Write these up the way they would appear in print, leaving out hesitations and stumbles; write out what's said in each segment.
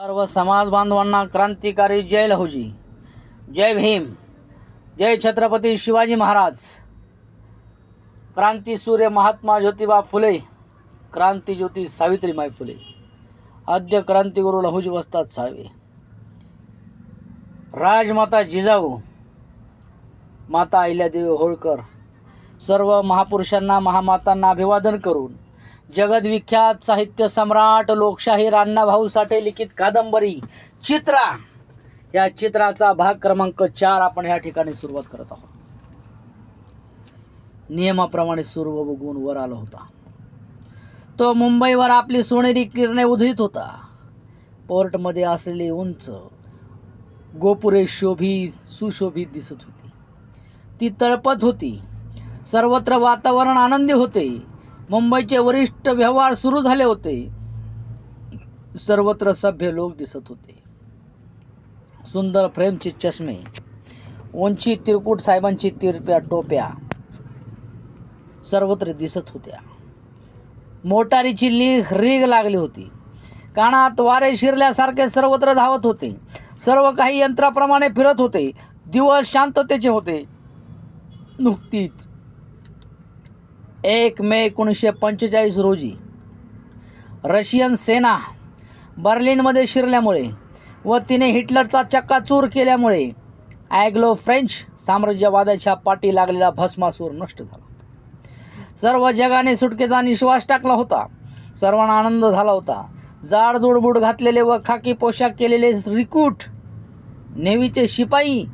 सर्व समाज बांधवांना क्रांतिकारी जय लहुजी, जय भीम, जय छत्रपती शिवाजी महाराज, क्रांतीसूर्य महात्मा ज्योतिबा फुले, क्रांतीज्योती सावित्रीबाई फुले, आद्य क्रांतिगुरु लहुजी वस्ताद साळवे, राजमाता जिजाऊ, माता अहिल्यादेवी होळकर, सर्व महापुरुषांना महामातांना अभिवादन करून जगदविख्यात साहित्य सम्राट लोकशाहीर अण्णाभाऊ साठे लिखित कादंबरी चित्रा या चित्राचा भाग क्रमांक 4 आपण या ठिकाणी सुरुवात करत आहोत. नियमाप्रमाणे सूर्य बघून वर आला होता. तो मुंबईवर आपली सोनेरी किरणे उधळीत होता. पोर्टमध्ये असलेली उंच गोपुरे सुशोभित दिसत होती. ती तळपत होती. सर्वत्र वातावरण आनंदी होते. मुंबईचे वरिष्ठ व्यवहार सुरू झाले होते. सर्वत्र सभ्य लोक दिसत होते. सुंदर फ्रेमचे चष्मे, उंची तिरकुट साहेबांची तिरप्या टोप्या सर्वत्र दिसत होत्या. मोटारीची रीग लागली होती. कानात वारे शिरल्यासारखे सर्वत्र धावत होते. सर्व काही यंत्राप्रमाणे फिरत होते. दिवस शांततेचे होते. नुकतीच 1 मे 1945 रोजी रशियन सेना बर्लिनमध्ये शिरल्यामुळे व तिने हिटलरचा चक्काचूर केल्यामुळे ॲग्लो फ्रेंच साम्राज्यवादाच्या पाठी लागलेला भस्मासूर नष्ट झाला. सर्व जगाने सुटकेचा निश्वास टाकला होता. सर्वांना आनंद झाला होता. जाडजूड बूट घातलेले व खाकी पोशाख केलेले रिक्रूट नेव्हीचे शिपाई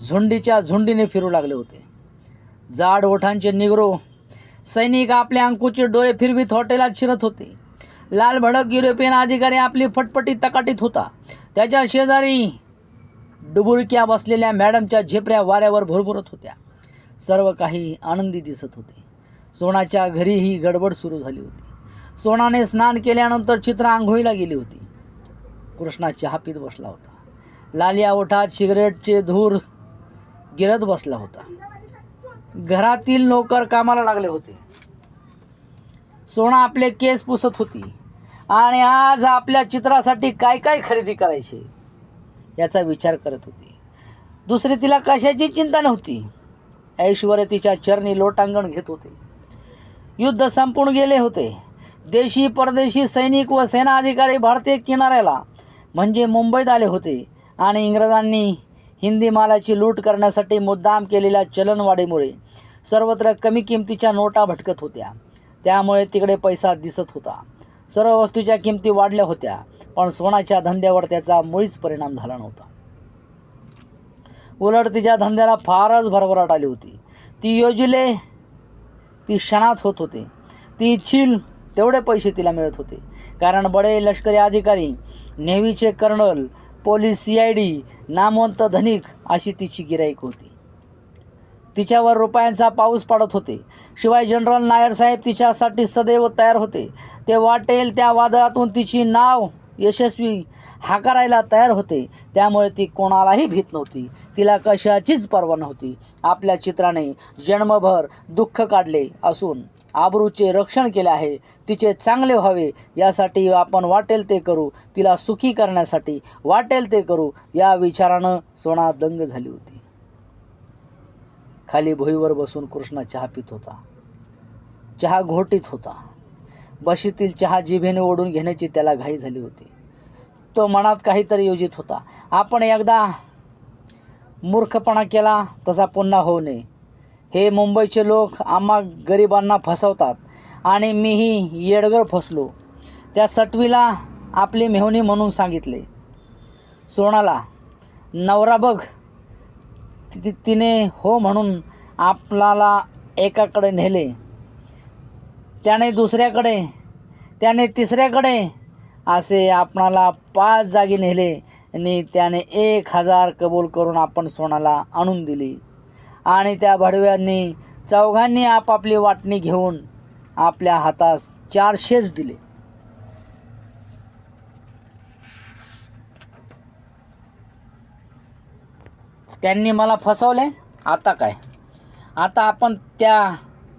झुंडीच्या झुंडीने फिरू लागले होते. जाड ओठांचे निग्रो सैनिक आपले अंकुचित डोळे फिरवीत हॉटेलात शिरत होते. लाल भडक युरोपियन अधिकारी आपली फटफटी तकाटीत होता. त्याच्या शेजारी डुबुळक्या बसलेल्या मॅडमच्या झेपऱ्या वाऱ्यावर भुरभुरत होत्या. सर्व काही आनंदी दिसत होते. सोनाच्या घरीही गडबड सुरू झाली होती. सोनाने स्नान केल्यानंतर चित्रा आंघोळीला गेली होती. कृष्णा चहा पीत बसला होता. लालिया ओठात सिगरेटचे धूर गिरत बसला होता. घरातील नोकर कामाला लागले होते. सोना आपले केस पुसत होती आणि आज आपल्या चित्रासाठी काय काय खरेदी करायचे याचा विचार करत होती. दुसरी तिला कशाची चिंता नव्हती. ऐश्वर्य तिच्या चरणी लोटांगण घेत होते. युद्ध संपून गेले होते. देशी परदेशी सैनिक व सेना अधिकारी भारतीय किनाऱ्याला म्हणजे मुंबईत आले होते आणि इंग्रजांनी हिंदी मालाची लूट करण्यासाठी मुद्दाम केलेल्या चलनवाढीमुळे सर्वत्र कमी किमतीच्या नोटा भटकत होत्या. त्यामुळे तिकडे पैसा दिसत होता. सर्व वस्तूच्या किमती वाढल्या होत्या, पण सोनाच्या धंद्यावर त्याचा मुळीच परिणाम झाला नव्हता. उलट तिच्या धंद्याला फारच भरभराट आली होती. ती योजिले ती क्षणात होत होते. ती इच्छील तेवढे पैसे तिला मिळत होते. कारण बडे लष्करी अधिकारी, नेव्हीचे कर्नल, पोलीस, CID, नामवंत धनिक अशी तिची गिराईक होती. तिच्यावर रुपयांचा पाऊस पडत होते. शिवाय जनरल नायर साहेब तिच्यासाठी सदैव तयार होते. ते वाटेल त्या वादळातून तिची नाव यशस्वी हाकारायला तयार होते. त्यामुळे ती कोणालाही भीत नव्हती. तिला कशाचीच पर्वा नव्हती. आपल्या चित्राने जन्मभर दुःख काढले असून आबरूचे रक्षण केले आहे. तिचे चांगले व्हावे यासाठी आपण वाटेल ते करू. तिला सुखी करण्यासाठी वाटेल ते करू या विचारानं सोना दंग झाली होती. खाली भुईवर बसून कृष्णा चहा पित होता. चहा घोटीत होता. बशीतील चहा जिभेने ओढून घेण्याची त्याला घाई झाली होती. तो मनात काहीतरी योजित होता. आपण एकदा मूर्खपणा केला तसा पुन्हा होऊ नये. हे मुंबईचे लोक आम्हा गरिबांना फसवतात आणि मीही येडगर फसलो. त्या सटवीला आपली मेहुणी म्हणून सांगितले. सोनाला नवरा बघ. तिने हो म्हणून आपल्याला एकाकडे नेले. त्याने दुसऱ्याकडे, त्याने तिसऱ्याकडे असे आपणाला 5 जागी नेले आणि त्याने 1000 कबूल करून आपण सोनाला आणून दिली आणि त्या भडव्यांनी चौघांनी आपापली वाटणी घेऊन आपल्या हातास 400 दिले. त्यांनी मला फसवले. आता काय? आता आपण त्या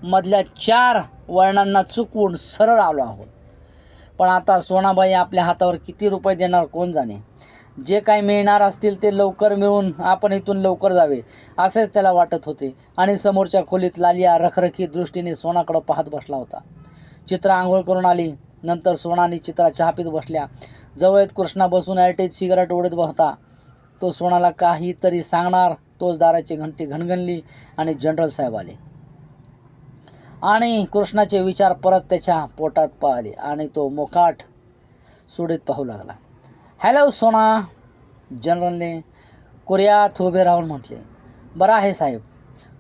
मधल्या 4 वर्णांना चुकवून सरळ आलो आहोत. पण आता सोनाबाई आपल्या हातावर किती रुपये देणार कोण जाणे. जे काही मिळणार असतील ते लवकर मिळून आपण इथून लवकर जावे असेच त्याला वाटत होते. आणि समोरच्या खोलीत लालिया रखरखी दृष्टीने सोनाकडं पाहत बसला होता. चित्रा आंघोळ करून आली. नंतर सोना आणि चित्रा चहा पीत बसल्या. जवळत कृष्णा बसून ॲटेज सिगारेट ओढत होता. तो सोनाला काहीतरी सांगणार तोच दाराची घंटी घणघणली आणि जनरल साहेब आले. आणि कृष्णाचे विचार परत त्याच्या पोटात पाहिले आणि तो मोकाट सोडीत पाहू लागला. हॅलो सोना, जनरलने कुर्यात उभे राहून म्हटले. बरं आहे साहेब.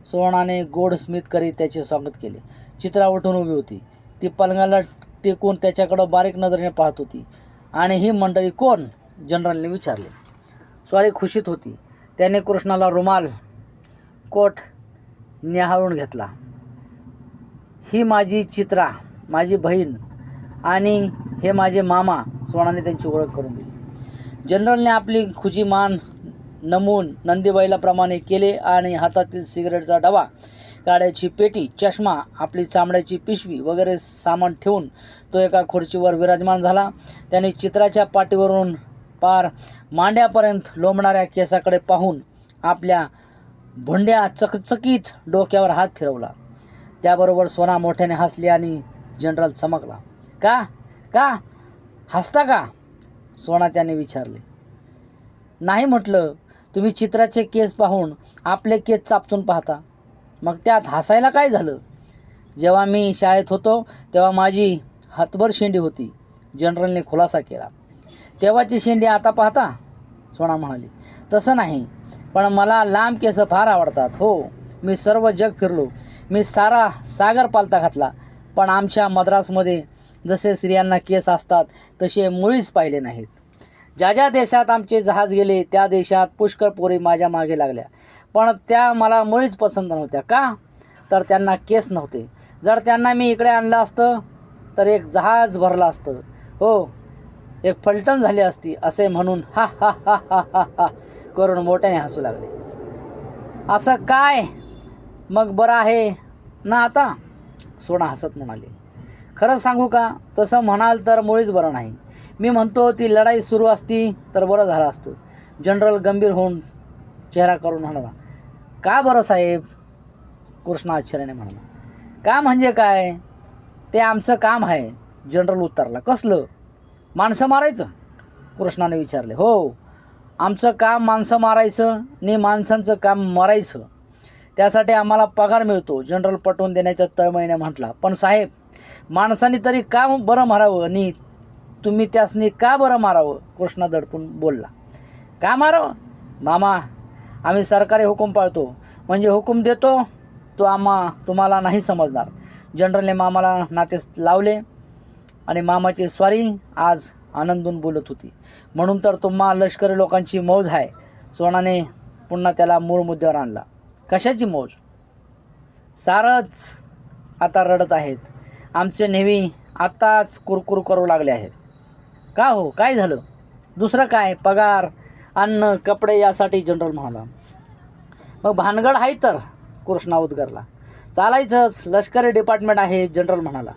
सोनाने गोड स्मित करीत त्याचे स्वागत केले. चित्रा उठून उभी होती. ती पलंगाला टेकून त्याच्याकडं बारीक नजरेने पाहत होती. आणि ही मंडळी कोण, जनरलने विचारले. स्वारी खुशीत होती. त्याने कृष्णाला रुमाल कोट न्याहाळून घेतला. ही माझी चित्रा, माझी बहीण, आणि हे माझे मामा. सोनाने त्यांची ओळख करून दिली. जनरलने आपली खुजी मान नमून नंदीबाईला प्रमाणे केले आणि हातातील सिगारेटचा डबा, काड्याची पेटी, चष्मा, आपली चामड्याची पिशवी वगैरे सामान ठेवून तो एका खुर्चीवर विराजमान झाला. त्याने चित्राच्या पाठीवरून पार मांड्यापर्यंत लोंबणाऱ्या केसाकडे पाहून आपल्या भोंड्या चकचकीत डोक्यावर हात फिरवला. त्याबरोबर सोना मोठ्याने हसली आणि जनरल चमकला. का का हसता का, सोना त्याने विचारले. नाही म्हटलं, तुम्ही चित्राचे केस पाहून आपले केस चापचून पाहता, मग त्यात हसायला काय झालं. जेव्हा मी शाळेत होतो तेव्हा माझी हातभर शेंडी होती, जनरलने खुलासा केला. तेव्हाची शेंडी आता पाहता, सोना म्हणाली. तसं नाही, पण मला लांब केस फार आवडतात. हो, मी सर्व जग फिरलो, मी सारा सागर पालथा घातला, पण आमच्या मद्रासमध्ये जसे स्त्रियांना केस असतात तसे मुळीच पाहिले नाहीत. ज्या ज्या देशात आमचे जहाज गेले त्या देशात पुष्कळ पोरी माझ्या मागे लागल्या, पण त्या मला मुळीच पसंत नव्हत्या. का तर त्यांना केस नव्हते. जर त्यांना मी इकडे आणलं असतं तर एक जहाज भरलं असतं. हो, एक फलटण झाली असती, असे म्हणून हा हा हा हा हा हा करून मोठ्याने हसू लागले. असं काय, मग बरं आहे ना आता, सोना हसत म्हणाले. खरं सांगू का, तसं म्हणाल तर मुळीच बरं नाही. मी म्हणतो ती लढाई सुरू असती तर बरं झालं असतं. जनरल गंभीर होऊन चेहरा करून म्हणाला. का बरं साहेब, कृष्णा आश्चर्याने म्हणाला. का म्हणजे काय, ते आमचं काम आहे, जनरल उत्तरला. कसलं, माणसं मारायचं, कृष्णाने विचारले. हो, आमचं काम माणसं मारायचं आणि माणसांचं काम मरायचं. त्यासाठी आम्हाला पगार मिळतो, जनरल पटवून देण्याच्या तळमळीने म्हटला. पण साहेब, माणसांनी तरी का बरं मारावं आणि तुम्ही त्यासनी का बरं मारावं, कृष्णा दडपून बोलला. का मारावं मामा, आम्ही सरकारी हुकूम पाळतो, म्हणजे हुकूम देतो तो तुम्हाला नाही समजणार. जनरलने मामाला नातेस लावले आणि मामाची स्वारी आज आनंदून बोलत होती. म्हणून तर तुम्हा लष्करी लोकांची मौज आहे. सोनाने पुन्हा त्याला मूळ मुद्द्यावर आणला. कशाची मौज, सारच आता रडत आहेत. आमचे नेव्ही आताच कुरकुर करू लागले आहेत. का हो, काय झालं. दुसरं काय, पगार, अन्न, कपडे यासाठी, जनरल म्हणाला. मग भानगड आहे तर, कृष्णा उद्गारला. चालायचंच, लष्करी डिपार्टमेंट आहे, जनरल म्हणाला.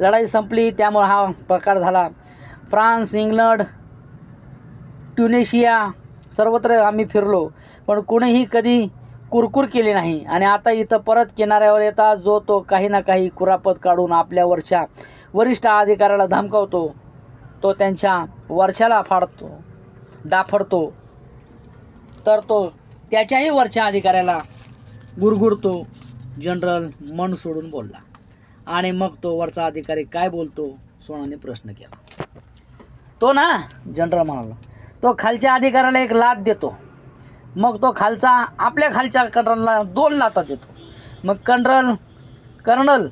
लढाई संपली त्यामुळे हा प्रकार झाला. फ्रान्स, इंग्लंड, ट्युनिशिया सर्वत्र आम्ही फिरलो, पण कोणीही कधी कुरकुर केली नाही. आणि आता इथं परत किनाऱ्यावर येता जो तो काही ना काही कुरापत काढून आपल्यावरच्या वरिष्ठ अधिकाऱ्याला धमकावतो, तो त्यांच्या वर्षाला डाफडतो, तर तो त्याच्याही वरच्या अधिकाऱ्याला गुरगुरतो. जनरल मन सोडून बोलला. आणि मग तो वरचा अधिकारी काय बोलतो, सोनाने प्रश्न केला. तो ना, जनरल म्हणाला, तो खालच्या अधिकाऱ्याला एक लाथ देतो, मग तो खालचा आपल्या खालच्या कर्नलला 2 लाथा देतो, मग कर्नल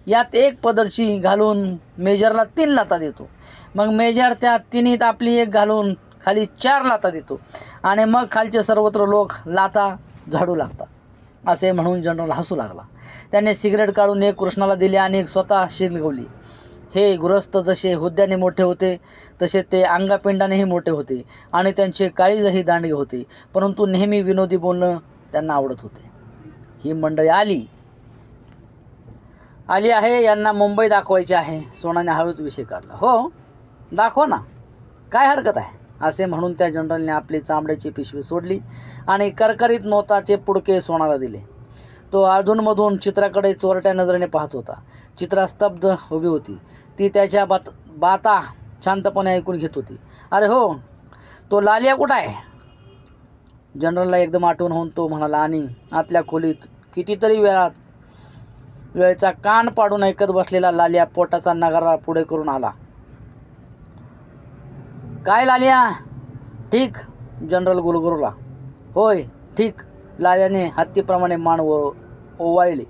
यात एक पदरची घालून मेजरला 3 लाथा देतो, मग मेजर त्या तिन्हीत आपली एक घालून खाली 4 लाथा देतो, आणि मग खालचे सर्वत्र लोक लाथा झाडू लागतात. असे म्हणून जनरल हसू लागला. त्याने सिगरेट काढून एक कृष्णाला दिली आणि एक स्वतः शिलगवली. हे गृहस्थ जसे हुद्द्याने मोठे होते तसे ते अंगापिंडानेही मोठे होते आणि त्यांचे काळीजही दांडगे होते, परंतु नेहमी विनोदी बोलणं त्यांना आवडत होते. ही मंडळी आली. आली आहे, यांना मुंबई दाखवायची आहे. सोनाने हळूच विषय काढला. हो दाखवा ना, काय हरकत आहे असे म्हणून त्या जनरलने आपली चामड्याची पिशवी सोडली आणि करकरीत नोटाचे पुडके सोनाला दिले. तो अधूनमधून चित्राकडे चोरट्या नजरेने पाहत होता. चित्रा स्तब्ध उभी होती. ती त्याच्या बाता शांतपणे ऐकून घेत होती. अरे हो, तो लालिया कुठं आहे? जनरलला एकदम आठवण होऊन तो म्हणाला आणि आतल्या खोलीत कितीतरी वेळचा कान पाडून ऐकत बसलेला लालिया पोटाचा नगारा पुढे करून आला. काय लालिया, ठीक? जनरल गुलगुरला. होय ठीक. लालियाने हत्तीप्रमाणे मान ओवाळली.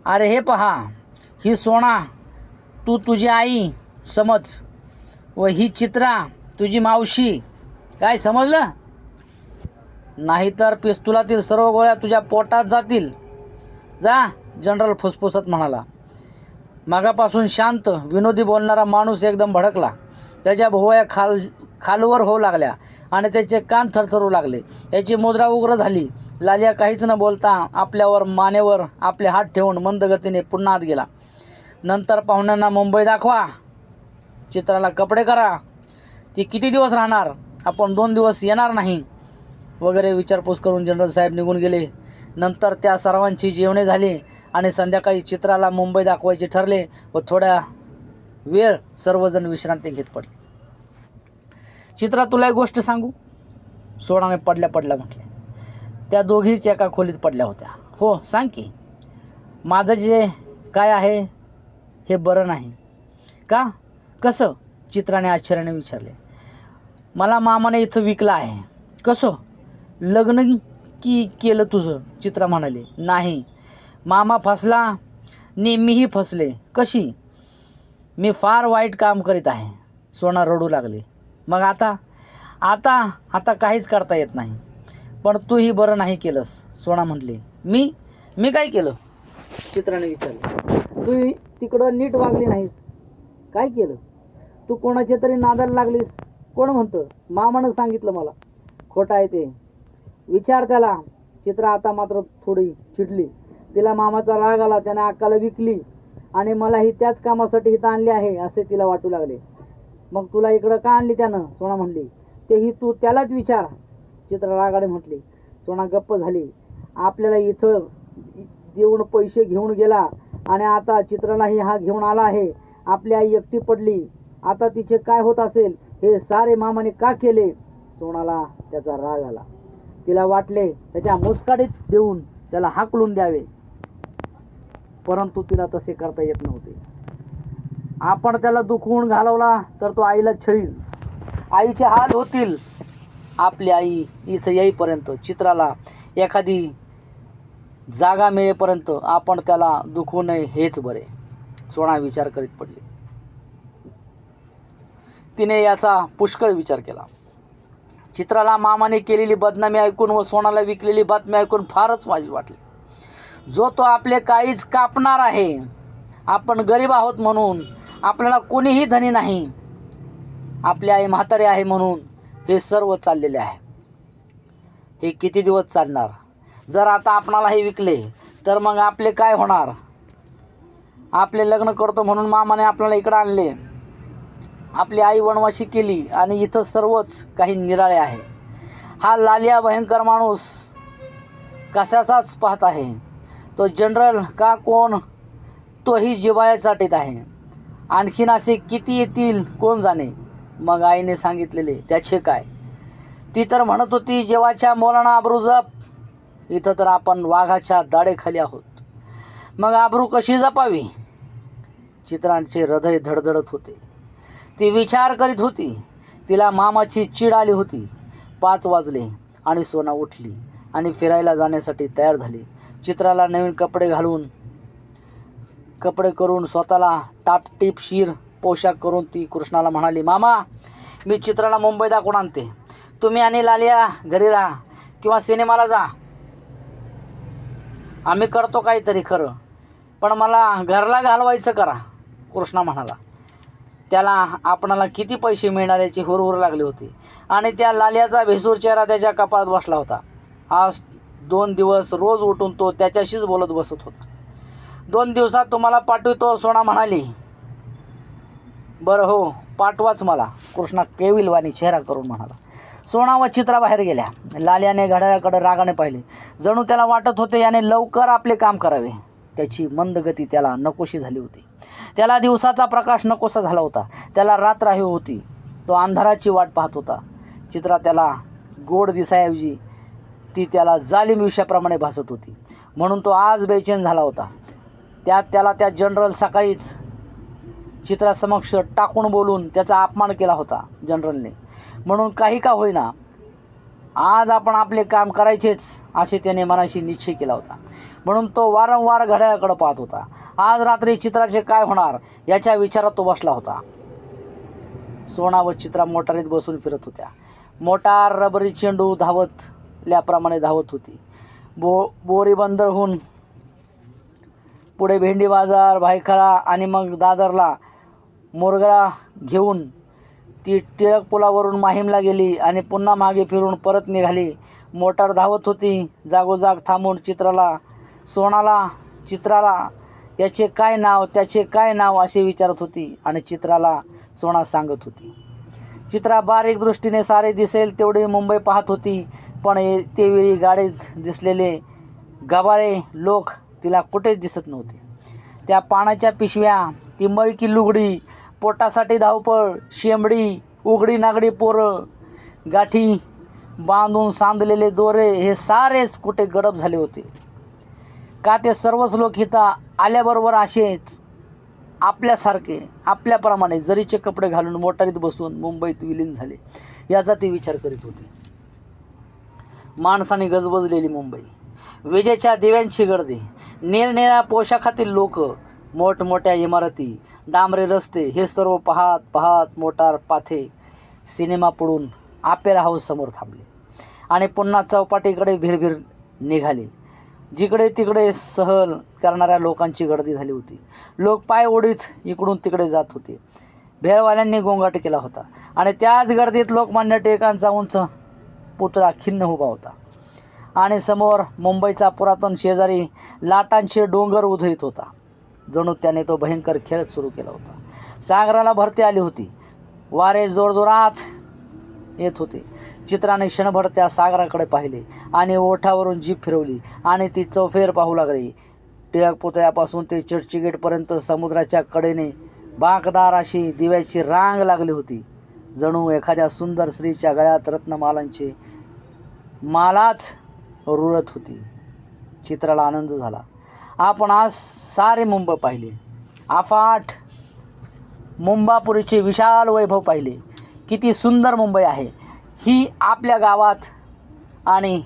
अरे हे पहा, ही सोना तू तुझी आई समज व ही चित्रा तुझी मावशी. काय समजलं? नाहीतर पिस्तुलातील सर्व गोळ्या तुझ्या पोटात जातील. जा, जनरल फुसफुसत म्हणाला. मागापासून शांत विनोदी बोलणारा माणूस एकदम भडकला. त्याच्या भुवया खालवर होऊ लागल्या आणि त्याचे कान थरथरू लागले. त्याची मुद्रा उग्र झाली. लालिया काहीच न बोलता आपल्यावर मानेवर आपले हात ठेवून मंद गतीने पुन्हा आत गेला. नंतर पाहुण्यांना मुंबई दाखवा, चित्राला कपडे करा, ती किती दिवस राहणार, आपण 2 दिवस येणार नाही वगैरे विचारपूस करून जनरल साहेब निघून गेले. नंतर त्या सर्वांची जेवणे झाली आणि संध्याकाळी चित्राला मुंबई दाखवायचे ठरले व थोड्या वेळ सर्वजण विश्रांती घेत पडले. चित्रा, तुला एक गोष्ट सांगू? सोनाने पडल्या म्हटले. त्या दोघीच एका खोलीत पडल्या होत्या. हो सांग की. माझं जे काय आहे हे बरं नाही. का? कसं? चित्राने आश्चर्याने विचारले. मला मामाने इथं विकलं आहे. कसं? लग्न केलं तुझं? चित्रा म्हणाली. नाही, मामा फसला नि मीही फसले. कशी? मी फार वाईट काम करीत आहे. सोना रडू लागली. मग आता आता आता काहीच करता येत नाही. पण तूही बरं नाही केलंस. सोना म्हटली. मी काय केलं? चित्राने विचारले. तू तिकडं नीट वागली नाहीस. काय केलं? तू कोणाच्या तरी नादाला लागलीस. कोण म्हणतं? मामानं सांगितलं मला. खोटं आहे ते, विचार त्याला. चित्रा आता मात्र थोडी चिडली. तिला मामाचा राग आला. त्याने अक्काला विकली आणि मलाही त्याच कामासाठी इथं आणले आहे असे तिला वाटू लागले. मग तुला इकडं का आणली त्यानं? सोना म्हणली. तेही तू त्यालाच विचार, चित्रा रागाने म्हटली. सोना गप्प झाली. आपल्याला इथं देऊन पैसे घेऊन गेला आणि आता चित्रालाही हा घेऊन आला आहे. आपली आई एकटी पडली. आता तिचे काय होत असेल? हे सारे मामाने का केले? सोनाला त्याचा राग आला. तिला वाटले त्याच्या मुस्काडीत देऊन त्याला हाकलून द्यावे, परंतु तिला तसे करता येत नव्हते. आपण त्याला दुखवून घालवला तर तो आईला छळील, आईचे हाल होतील. आपली आई इथं येईपर्यंत, चित्राला एखादी जागा मिळेपर्यंत आपण त्याला दुखवू नये हेच बरे. सोना विचार करीत पडली. तिने याचा पुष्कळ विचार केला. चित्राला मामाने केलेली बदनामी ऐकून व सोनाला विकलेली बातमी ऐकून फारच वाईट वाटले. जो तो आपले काळीज कापणार आहे. आपण गरीब आहोत म्हणून, आपल्याला कोणीही धनी नाही, आपली आई म्हातारी आहे म्हणून हे सर्व चाललेले आहे. हे किती दिवस चालणार? जर आता आपणालाही विकले तर मग आपले काय होणार? आपले लग्न करतो म्हणून मामाने आपल्याला इकडं आणले. आपली आई वनवासी केली आणि इथं सर्वच काही निराळे आहे. हा लालिया भयंकर माणूस कशाचाच पाहत आहे. तो जनरल का कोण, तोही जिव्हाळ्यात चाटीत आहे. आणखीन असे किती येतील कोण जाणे. मग आईने सांगितलेले त्याचे काय? ती तर म्हणत होती जेवाच्या मोलाना आबरू जप. इथं तर आपण वाघाच्या दाढेखाली आहोत. मग आबरू कशी जपावी? चित्रांचे हृदय धडधडत होते. ती विचार करीत होती. तिला मामाची चीड आली होती. 5 वाजले आणि सोना उठली आणि फिरायला जाण्यासाठी तयार झाली. चित्राला नवीन कपडे करून स्वतःला टापटीपशीर पोशाख करून ती कृष्णाला म्हणाली, मामा मी चित्राला मुंबई दाखवून आणते. तुम्ही आणि लालिया घरी राहा किंवा सिनेमाला जा. आम्ही करतो काहीतरी खरं, पण मला घरला घालवायचं करा. कृष्णा म्हणाला. त्याला आपणाला किती पैसे मिळणार याची हुरहुर लागली होती आणि त्या लालियाचा भेसूर चेहरा त्याच्या कपाळात बसला होता. आज 2 दिवस रोज उठून तो त्याच्याशीच बोलत बसत होता. 2 दिवसात तुम्हाला पाठवितो, सोना म्हणाली. बरं हो, पाठवाच मला, कृष्णा केविलवाणी चेहरा करून म्हणाला. सोना व चित्रा बाहेर गेल्या. लाल्याने घड्याळाकडे रागाने पाहिले. जणू त्याला वाटत होते याने लवकर आपले काम करावे. त्याची मंद गती त्याला नकोशी झाली होती. त्याला दिवसाचा प्रकाश नकोसा झाला होता. त्याला रात्र हवी होती. तो अंधाराची वाट पाहत होता. चित्रा त्याला गोड दिसाऐवजी ती त्याला जालिम विषयाप्रमाणे भासत होती. म्हणून तो आज बेचैन झाला होता. त्यात त्याला त्या जनरल सकाळीच चित्रासमक्ष टाकून बोलून त्याचा अपमान केला होता जनरलने. म्हणून काही का होईना आज आपण आपले काम करायचेच असे त्याने मनाशी निश्चय केला होता. म्हणून तो वारंवार घड्याळाकडे पाहत होता. आज रात्री चित्राचे काय होणार याच्या विचारात तो बसला होता. सोना व चित्रा मोटारीत बसून फिरत होत्या. मोटार रबरी चेंडू धावतल्याप्रमाणे धावत होती. बोरी बंदरहून पुढे भेंडी बाजार, भायखळा आणि मग दादरला मोरगळा घेऊन ती टिळक पुलावरून माहीमला गेली आणि पुन्हा मागे फिरून परत निघाली. मोटार धावत होती. जागोजाग थांबून चित्राला याचे काय नाव, त्याचे काय नाव असे विचारत होती आणि चित्राला सोना सांगत होती. चित्रा बारीक दृष्टीने सारे दिसेल तेवढी मुंबई पाहत होती. पण तेवेळी गाडीत दिसलेले गबाळे लोक तिला कुठेच दिसत नव्हते. त्या पाण्याच्या पिशव्या, ती मळकी लुगडी, पोटासाठी धावपळ, शेंबडी, उघडी नागडी पोरं, गाठी बांधून सांधलेले दोरे हे सारेच कुठे गडप झाले होते. का ते सर्वच लोक इथं आल्याबरोबर असेच आपल्यासारखे आपल्याप्रमाणे जरीचे कपडे घालून मोटारीत बसून मुंबईत विलीन झाले याचा ती विचार करीत होती. माणसाने गजबजलेली मुंबई, विजेच्या दिव्यांची गर्दी, निरनिराळ्या पोशाखातील लोक, मोठमोठ्या इमारती, डांबरे रस्ते हे सर्व पाहत पाहत मोटार पाथे सिनेमा पडून आपेरा हाऊस समोर थांबले आणि पुन्हा चौपाटीकडे भिरभिर निघाले. जिकडे तिकडे सहल करणाऱ्या लोकांची गर्दी झाली होती. लोक पाय ओढीत इकडून तिकडे जात होते. भेळवाल्यांनी गोंगाट केला होता आणि त्याच गर्दीत लोकमान्य टिळकांचा उंच पुतळा खिन्न उभा होता आणि समोर मुंबईचा पुरातन शेजारी लाटांचे डोंगर उधळीत होता. जणू त्याने तो भयंकर खेळ सुरू केला होता. सागराला भरती आली होती. वारे जोरजोरात येत होते. चित्राने क्षणभर त्या सागराकडे पाहिले आणि ओठावरून जीभ फिरवली आणि ती चौफेर पाहू लागली. टिळक पुतळ्यापासून ते चर्चगेटपर्यंत समुद्राच्या कडेने बाकदार अशी दिव्याची रांग लागली होती. जणू एखाद्या सुंदर स्त्रीच्या गळ्यात रत्नमालांची मालाच रुळत होती. चित्राला आनंद झाला. आपण आज सारे मुंबई पाहिले. अफाट मुंबापुरीचे विशाल वैभव पाहिले. किती सुंदर मुंबई आहे ही. आपल्या गावात आणि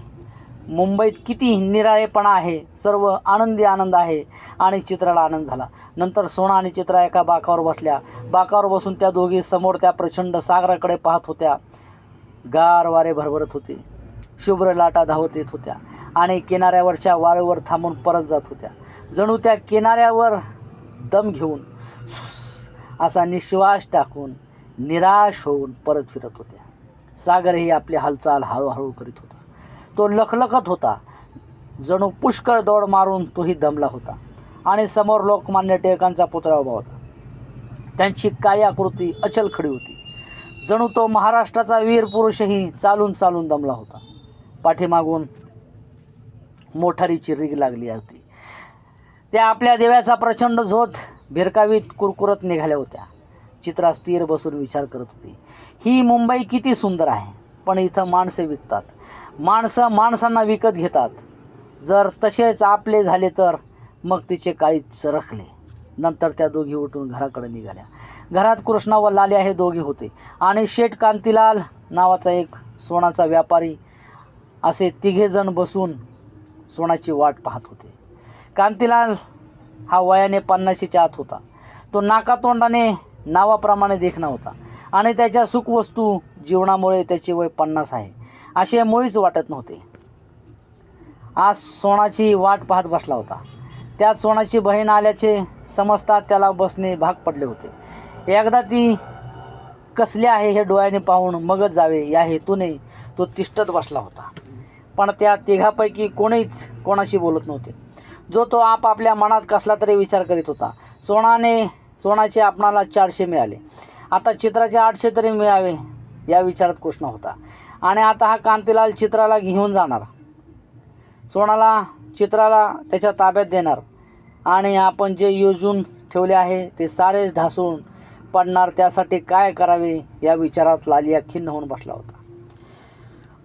मुंबईत किती निराळेपणा आहे. सर्व आनंदी आनंद आहे आणि चित्राला आनंद झाला. नंतर सोना आणि चित्रा एका बाकावर बसल्या. बाकावर बसून त्या दोघी समोर त्या प्रचंड सागराकडे पाहत होत्या. गार वारे भरभरत होते. शुभ्र लाटा धावत येत होत्या आणि किनाऱ्यावरच्या वाळूवर थांबून परत जात होत्या. जणू त्या किनाऱ्यावर दम घेऊन असा निश्वास टाकून निराश होऊन परत फिरत होत्या. सागरही आपली हालचाल हळूहळू करीत होता. तो लखलखत होता. जणू पुष्कळ दौड मारून तोही दमला होता. आणि समोर लोकमान्य टिळकांचा पुतळा उभा होता. त्यांची कायाकृती अचल खडी होती. जणू तो महाराष्ट्राचा वीर पुरुषही चालून चालून दमला होता. पाठीमागून मोटारीची रीग लागली होती. त्या आपल्या देवाचा प्रचंड झोत भिरकावीत कुरकुरत निघाल्या होत्या. चित्रा स्थिर बसून विचार करत होती. ही मुंबई किती सुंदर आहे. पण इथं माणसे विकतात. माणसं माणसांना विकत घेतात. जर तसेच आपले झाले तर मग तिचे काळी चरखले. नंतर त्या दोघी उठून घराकडे निघाल्या. घरात कृष्णा व लाल्या हे दोघे होते आणि शेठ कांतीलाल नावाचा एक सोनाचा व्यापारी असे तिघेजण बसून सोनाची वाट पाहत होते. कांतीलाल हा वयाने 50च्या आत होता. तो नाकातोंडाने नावाप्रमाणे देखणा होता आणि त्याच्या सुखवस्तू जीवनामुळे त्याचे वय 50 आहे असे मुळीच वाटत नव्हते. आज सोनाची वाट पाहत बसला होता. त्यात सोनाची बहीण आल्याचे समजता त्याला बसणे भाग पडले होते. एकदा ती कसली आहे हे डोळ्याने पाहून मगच जावे या हेतूने तो तिष्ठत बसला होता. पण त्या तिघापैकी कोणीच कोणाशी बोलत नव्हते. जो तो आपापल्या मनात कसला तरी विचार करीत होता. सोनाचे आपणाला 400 मिळाले, आता चित्राचे 800 तरी मिळावे या विचारात कृष्ण होता. आणि आता हा कांतीलाल चित्राला घेऊन जाणार, चित्राला त्याच्या ताब्यात देणार आणि आपण जे योजून ठेवले आहे ते सारे ढासून पडणार. त्यासाठी काय करावे या विचारात लालिया खिन्न होऊन बसला होता.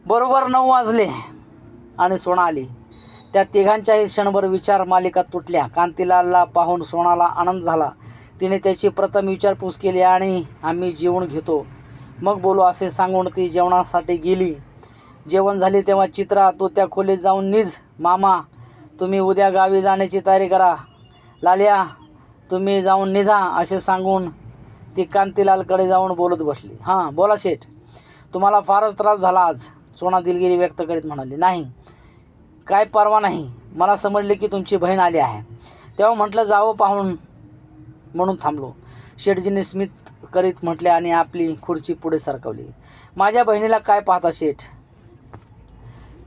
बरोबर 9 वाजले आणि सोना आली. त्या तिघांच्याही क्षणभर विचार मालिका तुटल्या. कांतीलालला पाहून सोनाला आनंद झाला. तिने त्याची प्रथम विचारपूस केली आणि आम्ही जेवण घेतो मग बोलू असे सांगून ती जेवणासाठी गेली. जेवण झाले तेव्हा चित्रा, तू त्या खोलीत जाऊन निज. मामा, तुम्ही उद्या गावी जाण्याची तयारी करा. लालिया, तुम्ही जाऊन निजा असे सांगून ती कांतीलालकडे जाऊन बोलत बसली. हां बोला शेठ, तुम्हाला फारच त्रास झाला आज. सोना दिलगिरी व्यक्त करीत म्हणाली. नाही, काय परवा नाही. मला समजले की तुमची बहीण आली आहे, तेव्हा म्हटलं जावं पाहून म्हणून थांबलो. शेठजींनी स्मित करीत म्हटले आणि आपली खुर्ची पुढे सरकवली. माझ्या बहिणीला काय पाहता शेठ,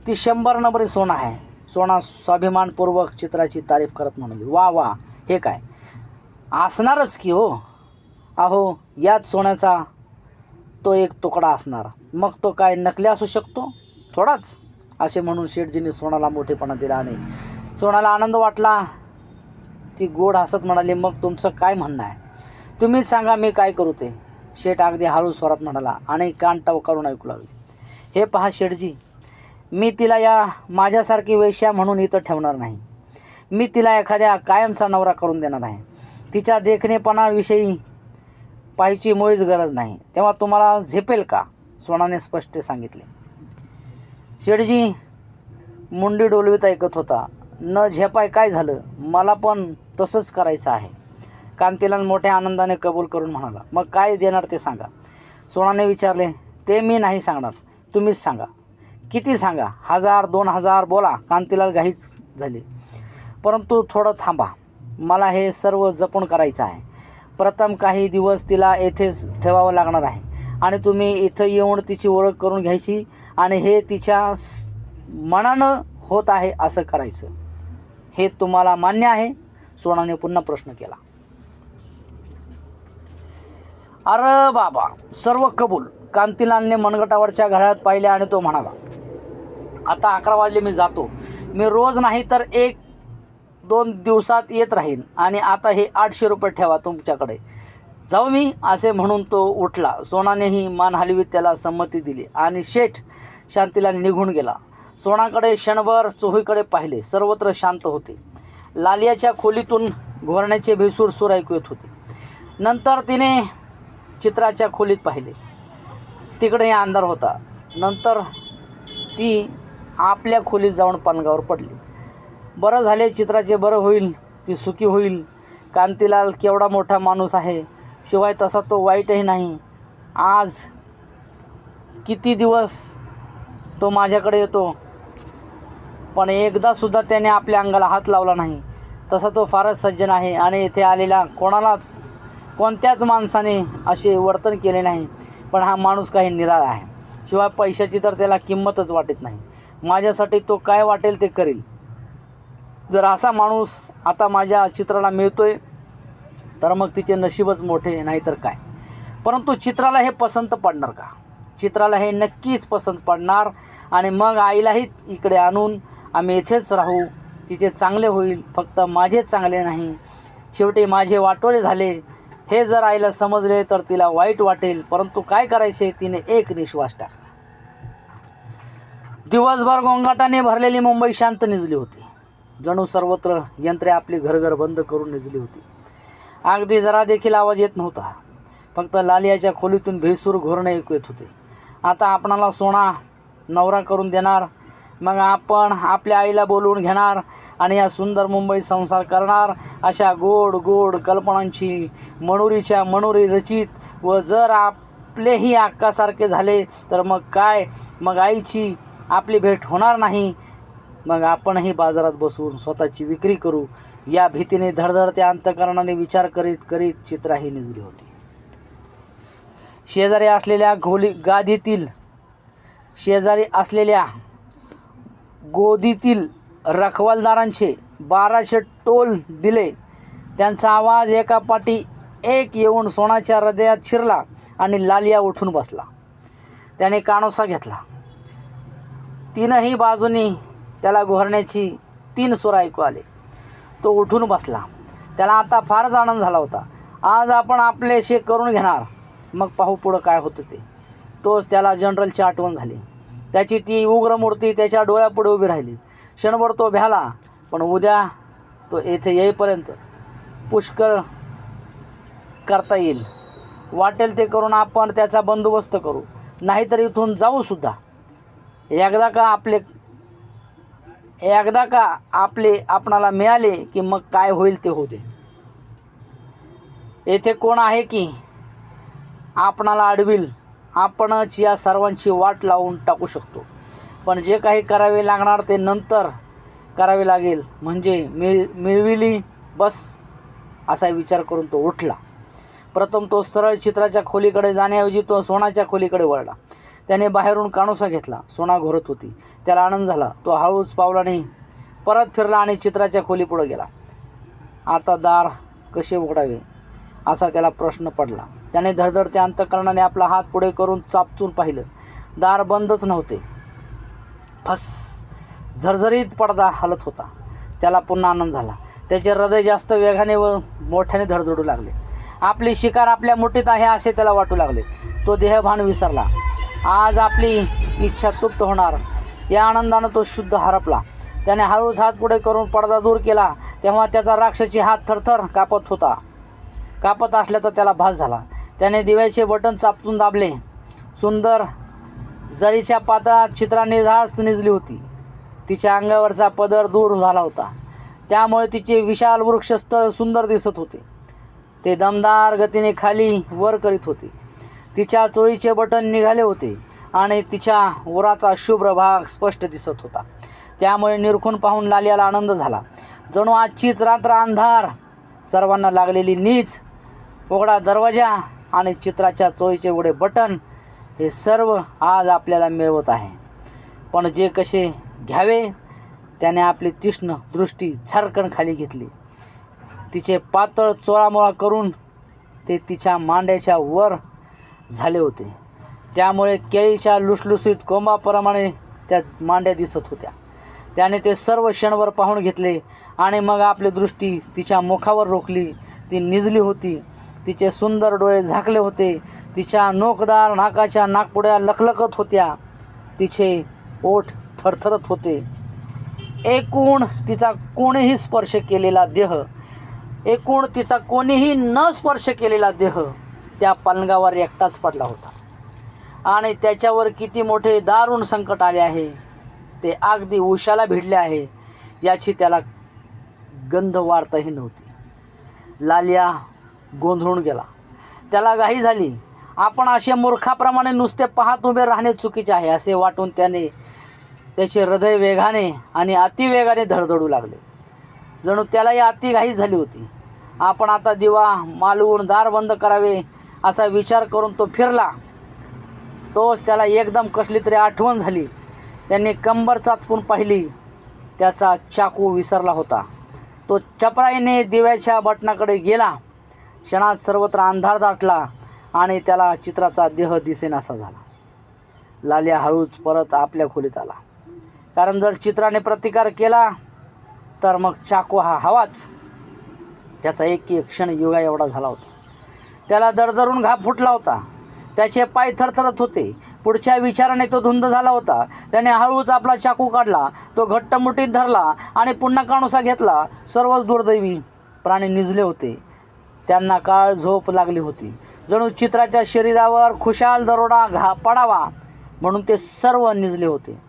ती 100 नंबरी सोना आहे. सोना स्वाभिमानपूर्वक चित्राची तारीफ करत म्हणाली. वा वा, हे काय असणारच की हो. अहो, याच सोन्याचा तो एक तुकडा असणार. मग तो काय नकली असू शकतो थोडाच, असे म्हणून शेठजींनी सोनाला मोठेपणा दिला आणि सोनाला आनंद वाटला. ती गोड हसत म्हणाली, मग तुमचं काय म्हणणं आहे, तुम्हीच सांगा, मी काय करू ते. शेठ अगदी हळू स्वरात म्हणाला आणि कान टवकारून ऐकू लागले. हे पहा शेठजी, मी तिला या माझ्यासारखी वेश्या म्हणून इथं ठेवणार नाही. मी तिला एखाद्या कायमचा नवरा करून देणार आहे. तिच्या देखणेपणाविषयी पाहायची मुळीच गरज नाही. तेव्हा तुम्हाला झेपेल का, सोनाने स्पष्ट सांगितले. शेठजी मुंडी डोलवीत ऐकत होता. न झेपाय काय झालं, मला पण तसंच करायचं आहे. कांतीलाल मोठ्या आनंदाने कबूल करून म्हणाला. मग काय देणार ते सांगा. सोनाने विचारले. ते मी नाही सांगणार, तुम्हीच सांगा. किती सांगा, 1000 2000 बोला. कांतीलाल घाईच झाली. परंतु थोडं थांबा, मला हे सर्व जपून करायचं आहे. प्रथम काही दिवस तिला येथेच ठेवावं लागणार आहे आणि तुम्ही इथं येऊन तिची ओळख करून घ्यायची आणि हे तिच्या मनानं होत आहे असं करायचं. हे तुम्हाला मान्य आहे. सोनाने पुन्हा प्रश्न केला. अरे बाबा, सर्व कबूल. कांतीलालने मनगटावरच्या घड्याळात पाहिले आणि तो म्हणाला. आता 11 वाजले, मी जातो. मी रोज नाही तर 1-2 दिवसात येत राहीन आणि आता हे 800 रुपये ठेवा तुमच्याकडे. जाऊ मी, असे म्हणून तो उठला. सोनानेही मान हलवीत त्याला संमती दिली आणि शेठ शांतीला निघून गेला. सोनाकडे क्षणभर चोहीकडे पाहिले. सर्वत्र शांत होते. लालियाच्या खोलीतून घोरण्याचे भेसूर सूर ऐकू येत होते. नंतर तिने चित्राच्या खोलीत पाहिले. तिकडेही अंधार होता. नंतर ती आपल्या खोलीत जाऊन पलंगावर पडली. बरं झाले, चित्राचे बरं होईल, ती सुखी होईल. कांतीलाल केवढा मोठा माणूस आहे, शिवाय तसा तो वाईटही नाही. आज किती दिवस तो माझ्याकडे येतो, पण एकदासुद्धा त्याने आपल्या अंगाला हात लावला नाही. तसा तो फारच सज्जन आहे आणि इथे आलेल्या कोणत्याच माणसाने असे वर्तन केले नाही. पण हा माणूस काही निराळा आहे. शिवाय पैशाची तर त्याला किंमतच वाटत नाही. माझ्यासाठी तो काय वाटेल ते करील. जर असा माणूस आता माझ्या चित्राला मिळतोय तर मग तिचे नशीबच मोठे, नाही तर काय. परंतु चित्राला हे पसंत पडणार का? चित्राला हे नक्कीच पसंत पडणार आणि मग आईलाही इकडे आणून आम्ही इथेच राहू. तिचे चांगले होईल, फक्त माझे चांगले नाही. शेवटी माझे वाटोळे झाले हे जर आईला समजले तर तिला वाईट वाटेल. परंतु काय करायचे, तिने एक निश्वास टाकला. दिवसभर गोंगाटाने भरलेली मुंबई शांत निजली होती. जणू सर्वत्र यंत्रे आपली घरघर बंद करून निजली होती. अगदी जरा देखील आवाज येत नव्हता. फक्त लालियाच्या खोलीतून भेसूर घोरणे ऐकू येत होते. आता आपणाला सोना नवरा करून देणार, मग आपण आपल्या आईला बोलवून घेणार आणि या सुंदर मुंबईत संसार करणार. अशा गोड गोड कल्पनांची मनोरीच्या मनोरी रचित व जर आपलेही अक्कासारखे झाले तर मग काय, मग आईची आपली भेट होणार नाही. मग आपणही बाजारात बसून स्वतःची विक्री करू या भीतीने धडधडत्या अंतःकरणाने विचार करीत करीत चित्राही निजली होती. शेजारी असलेल्या गोदीतील रखवालदारांचे 1200 टोल दिले. त्यांचा आवाज एका पाठी एक येऊन सोनाच्या हृदयात शिरला आणि लालिया उठून बसला. त्याने कानोसा घेतला. तीनही बाजूनी त्याला घोरण्याची 3 सूर ऐकू आले. तो उठून बसला. त्याला आता फारच आनंद झाला होता. आज आपण आपलेसे करून घेणार, मग पाहू पुढं काय होतं ते. तोच त्याला जनरलची आठवण झाली. त्याची ती उग्र मूर्ती त्याच्या डोळ्यापुढे उभी राहिली. क्षणभर तो भ्याला, पण उद्या तो येथे येईपर्यंत पुष्कळ करता येईल. वाटेल ते करून आपण त्याचा बंदोबस्त करू, नाहीतर इथून जाऊसुद्धा. एकदा का आपले आपणाला मिळाले की मग काय होईल ते होऊ दे. येथे कोण आहे की आपणाला अडविल? आपणच या सर्वांची वाट लावून टाकू शकतो. पण जे काही करावे लागणार ते नंतर करावे लागेल. म्हणजे मिळविली बस, असा विचार करून तो उठला. प्रथम तो सरळ चित्राच्या खोलीकडे जाण्याऐवजी तो सोनाच्या खोलीकडे वळला. त्याने बाहेरून कानोसा घेतला. सोना घोरत होती. त्याला आनंद झाला. तो हळूच पावलाने परत फिरला आणि चित्राच्या खोलीपुढे गेला. आता दार कसे उघडावे असा त्याला प्रश्न पडला. त्याने धडधडत्या अंतःकरणाने आपला हात पुढे करून चापचून पाहिलं. दार बंदच नव्हते. फस, झरझरीत पडदा हलत होता. त्याला पुन्हा आनंद झाला. त्याचे हृदय जास्त वेगाने व मोठ्याने धडधडू लागले. आपली शिकार आपल्या मुठीत आहे असे त्याला वाटू लागले. तो देहभान विसरला. आज आपली इच्छा तृप्त होणार या आनंदानं तो शुद्ध हरपला. त्याने हळूच हात पुढे करून पडदा दूर केला. तेव्हा त्याचा राक्षसी हात थरथर कापत असल्याचा त्याला भास झाला. त्याने दिव्याचे बटन चापटून दाबले. सुंदर जरीच्या पातळात चित्रा निधास निजली होती. तिच्या अंगावरचा पदर दूर झाला होता. त्यामुळे तिचे विशाल वृक्षस्थळ सुंदर दिसत होते. ते दमदार गतीने खाली वर करीत होते. तिच्या चोळीचे बटन निघाले होते आणि तिच्या उराचा शुभ्र भाग स्पष्ट दिसत होता. त्यामुळे निरखून पाहून लालियाला आनंद झाला. जणू आजचीच रात्र अंधार, सर्वांना लागलेली नीच, उघडा दरवाजा आणि चित्राच्या चोळीचे उघडे बटन हे सर्व आज आपल्याला मिळवत आहे. पण जे कसे घ्यावे त्याने आपली तीक्ष्ण दृष्टी झरकण खाली घेतली. तिचे पातळ चोळामोळा करून ते तिच्या मांड्याच्या वर झाले होते. त्यामुळे केळीच्या लुसलुसीत कोंबाप्रमाणे त्या मांड्या दिसत होत्या. त्याने ते सर्व क्षणभर पाहून घेतले आणि मग आपली दृष्टी तिच्या मुखावर रोखली. ती निजली होती. तिचे सुंदर डोळे झाकले होते. तिच्या नोकदार नाकाच्या नाकपुड्या लखलखत होत्या. तिचे ओठ थरथरत होते. एकूण तिचा कोणीही न स्पर्श केलेला देह त्या पलंगावर एकटाच पडला होता. आणि त्याच्यावर किती मोठे दारुण संकट आले आहे ते अगदी उशाला भिडले आहे याची त्याला गंध वाढताही नव्हती. लालिया गोंधळून गेला. त्याला घाई झाली. आपण असे मूर्खाप्रमाणे नुसते पाहत उभे राहणे चुकीचे आहे असे वाटून त्याचे हृदय वेगाने आणि अतिवेगाने धडधडू लागले. जणू त्यालाही अतिघाई झाली होती. आपण आता दिवा मालवून दार बंद करावे असा विचार करून तो फिरला. तोच त्याला एकदम कसली तरी आठवण झाली. त्याने कंबर चाचपून पाहिली. त्याचा चाकू विसरला होता. तो चपळाईने दिव्याच्या बटणाकडे गेला. क्षणात सर्वत्र अंधार दाटला आणि त्याला चित्राचा देह दिसेनासा झाला. लालिया हळूच परत आपल्या खोलीत आला. कारण जर चित्राने प्रतिकार केला तर मग चाकू हा हवाच. त्याचा एक क्षण युगा एवढा झाला होता. त्याला दरदरून घाम फुटला होता. त्याचे पाय थरथरत होते. पुढच्या विचाराने तो धुंद झाला होता. त्याने हळूच आपला चाकू काढला. तो घट्ट मुठीत धरला आणि पुन्हा कानोसा घेतला. सर्वच दुर्दैवी प्राणी निजले होते. त्यांना काळ झोप लागली होती. जणू चित्राच्या शरीरावर खुशाल दरोडा पडावा म्हणून ते सर्व निजले होते.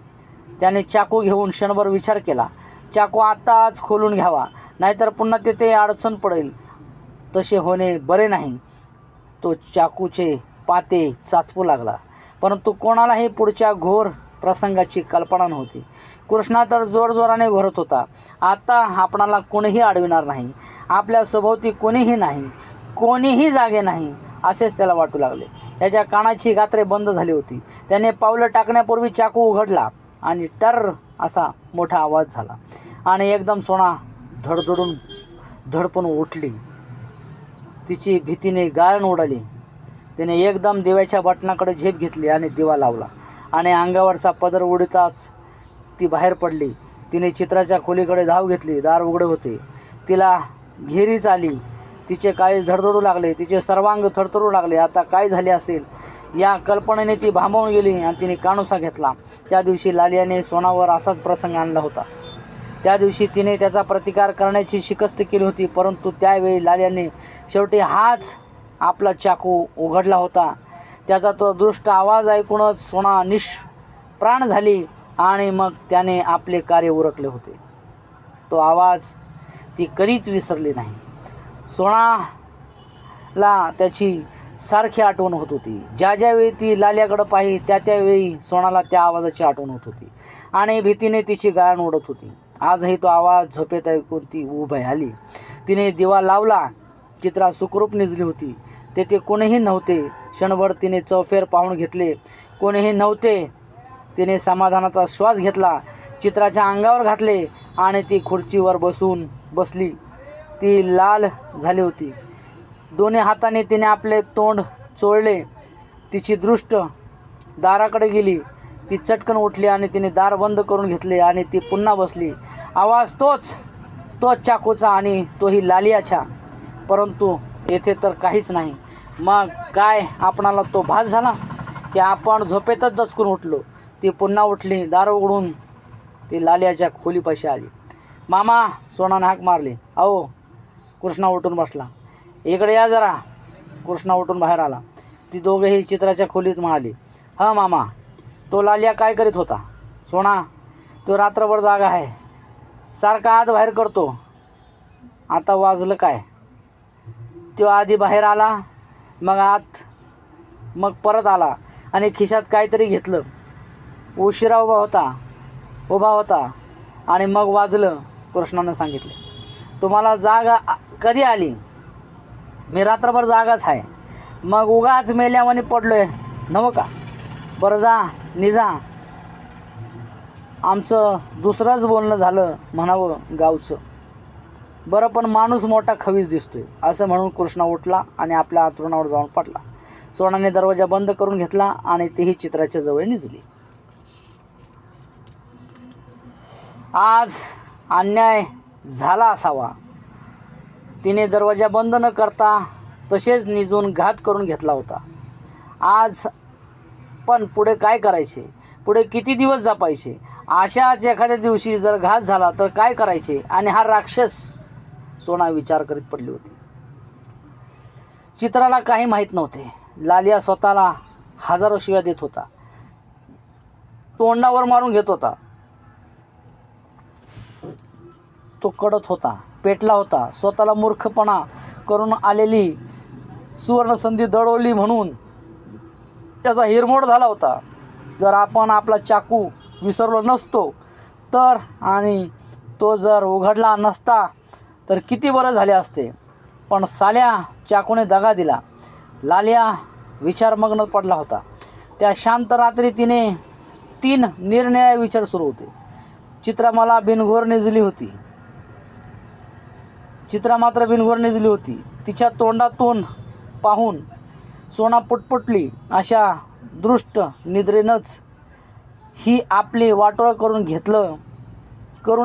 त्याने चाकू घेऊन क्षणभर विचार केला. चाकू आत्ताच खोलून घ्यावा, नाहीतर पुन्हा तेथे अडचण पडेल. तसे होणे बरे नाही. तो चाकूचे पाते चाचपू लागला. परंतु कोणालाही पुढच्या घोर प्रसंगाची कल्पना नव्हती. कृष्णा तर जोरजोराने घोरत होता. आता आपणाला कोणीही अडविणार नाही. आपल्या सभोवती कोणीही नाही. कोणीही जागे नाही असेच त्याला वाटू लागले. त्याच्या कानाची गात्रे बंद झाली होती. त्याने पावलं टाकण्यापूर्वी चाकू उघडला आणि टर असा मोठा आवाज झाला आणि एकदम सोना धडपण उठली. तिची भीतीने गाळण उडाली. तिने एकदम दिव्याच्या बटणाकडे झेप घेतली आणि दिवा लावला आणि अंगावरचा पदर उडताच ती बाहेर पडली. तिने चित्राच्या खोलीकडे धाव घेतली. दार उघडे होते. तिला घेरीच आली. तिचे काळीज धडधडू लागले. तिचे सर्वांग थरथरू लागले. आता काय झाले असेल या कल्पनेने ती भांबावून गेली आणि तिने कानोसा घेतला. त्या दिवशी लालियाने सोनावर असाच प्रसंग आणला होता. त्या दिवशी तिने त्याचा प्रतिकार करण्याची शिकस्त केली होती, परंतु त्यावेळी लालियाने शेवटी हाच आपला चाकू उघडला होता. त्याचा तो दृष्ट आवाज ऐकूनच सोना निष्प्राण झाली आणि मग त्याने आपले कार्य उरकले होते. तो आवाज ती कधीच विसरली नाही. सोनाला त्याची सारखी आठवण होत होती. ज्यावेळी ती लाल्याकडं पाही त्यावेळी सोनाला त्या आवाजाची आठवण होत होती आणि भीतीने तिची गाळण उडत होती. आजही तो आवाज झोपेत ऐकून ती उभी आली. तिने दिवा लावला. चित्रा सुखरूप निजली होती. तेथे कोणीही नव्हते. क्षणभर तिने चौफेर पाहून घेतले. कोणीही नव्हते. तिने समाधानाचा श्वास घेतला. चित्राच्या अंगावर घातले आणि ती खुर्चीवर बसली. ती लाल झाली होती. दोन्ही हाताने तिने आपले तोंड चोळले. तिची दृष्ट दाराकडे गेली. ती चटकन उठली आणि तिने दार बंद करून घेतले आणि ती पुन्हा बसली. आवाज तोच चाकूचा आणि तोही लालियाचा, परंतु येथे तर काहीच नाही. मग काय आपणाला तो भास झाला की आपण झोपेतच दचकून उठलो. ती पुन्हा उठली. दार उघडून ती लालियाच्या खोलीपाशी आली. मामा, सोनाने हाक मारली. अहो. कृष्णा उठून बसला. इकडे या जरा. कृष्णा उठून बाहेर आला. ती दोघेही चित्राच्या खोलीत म्हणाली, हां मामा, तो लालिया काय करीत होता? सोना, तो रात्रभर जागा आहे. सारखा आत बाहेर करतो. आता वाजलं काय? तो आधी बाहेर आला, मग परत आला आणि खिशात काहीतरी घेतलं. उशिरा उभा होता आणि मग वाजलं. कृष्णानं सांगितले. तुम्हाला जाग कधी आली? मी रात्रभर जागाच आहे. मग उगाच मेल्यावानी पडलोय नव्ह का? बरं जा निजा. आमचं दुसरंच बोलणं झालं म्हणावं गावचं. बरं, पण माणूस मोठा खवीस दिसतोय असं म्हणून कृष्णा उठला आणि आपल्या अंथरुणावर जाऊन पडला. सोनाने दरवाजा बंद करून घेतला आणि तेही चित्राच्या जवळ निजली. आज अन्याय झाला असावा. तिने दरवाजा बंद न करता तसेच निजून घात करून घेतला होता. आज पण पुढे काय करायचे? पुढे किती दिवस जपायचे? अशाच एखाद्या दिवशी जर घात झाला तर काय करायचे? आणि हा राक्षस, सोना विचार करीत पडली होती. चित्राला काही माहीत नव्हते. लालिया स्वतःला हजारो शिव्या देत होता. तोंडावर मारून घेत होता. तो कडत होता, पेटला होता. स्वतःला मूर्खपणा करून आलेली सुवर्णसंधी दडवली म्हणून त्याचा हिरमोड झाला होता. जर आपण आपला चाकू विसरलो नसतो तर, आणि तो जर उघडला नसता तर किती बरं झाले असते. पण साल्या चाकूने दगा दिला. लालिया विचारमग्न पडला होता. त्या शांत रात्री तिने 3 निरनिराळे विचार सुरू होते. चित्रा मात्र बिनघोर निजली होती. तिच्या तोंडातून पाहून सोना पुटपुटली. अशा दृष्ट निद्रेनंच ही आपली वाटोळ करून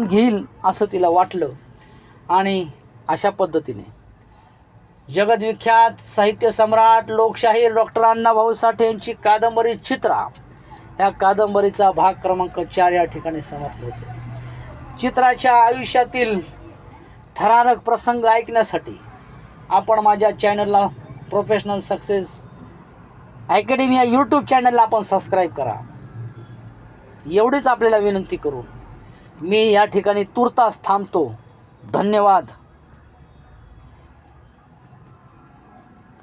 घेईल असं तिला वाटलं आणि अशा पद्धतीने जगद्विख्यात साहित्य सम्राट लोकशाहीर डॉक्टर अण्णाभाऊ साठे यांची कादंबरी चित्रा या कादंबरीचा भाग क्रमांक 4 या ठिकाणी समाप्त होतो. चित्राच्या आयुष्यातील थरारक प्रसंग ऐकण्यासाठी आपण माझ्या चॅनलला प्रोफेशनल सक्सेस अकॅडमी या यूट्यूब चॅनलला आपण सबस्क्राईब करा. एवढीच आपल्याला विनंती करून मी या ठिकाणी तुर्तास थांबतो. धन्यवाद.